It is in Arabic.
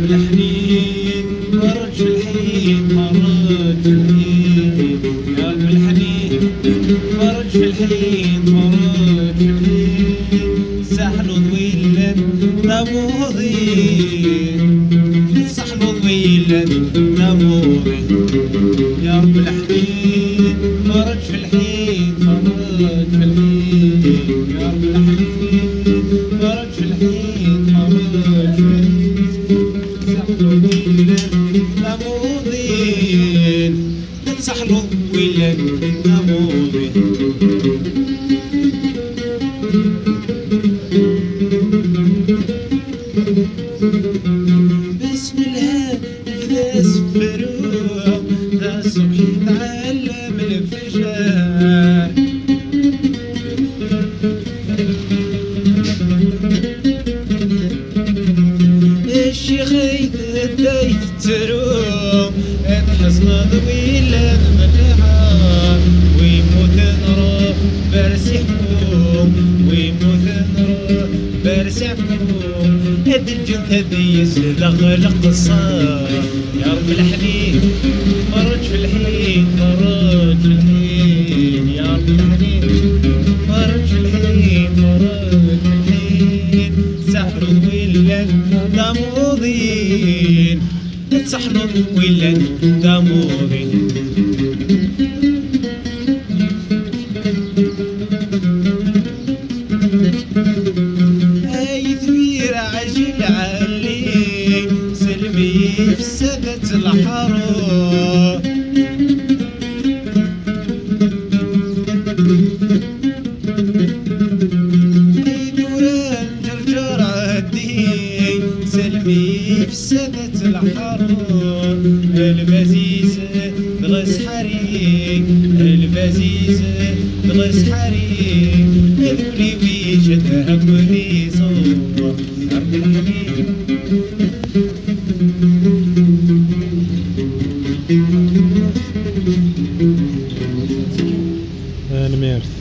بالحنين خرج في الحين، خرج في الحين يا بالحنين، خرج في الحين، خرج في الحين، سحلو طويلا نموضين، سحلو طويلا نموضين يا رب الحنين، خرج في الحين، خرج في الحين يا رب الحنين، خرج في الحين، خرج في الحين، نموضين نتسحلو ويلا نموضين. بسم الله نبدا الفروع، ذا الصبح يتعلم الفجر، الشيخ يتدايت التروم، نحصل طويلة من النهار، ويموت نروح برسي حكوم، ويموت نروح برسي حكوم، هاد الجنت هادي يسلغلق الصار يا رب الحنين، خرج في الحين، خرج في الحين يا رب الحنين، خرج في الحين، خرج في الحين، سحلو ولا نموضين، سحلو ولا نموضين. هاي ثوير عجل علي، سلمي في سدة الحرام، سلمي في سدة الحرام، البزيزة تغس حريق، البزيزة تغس حريق، ذولي ويجدها كل صوب يا رب الحنين. أنا ميرس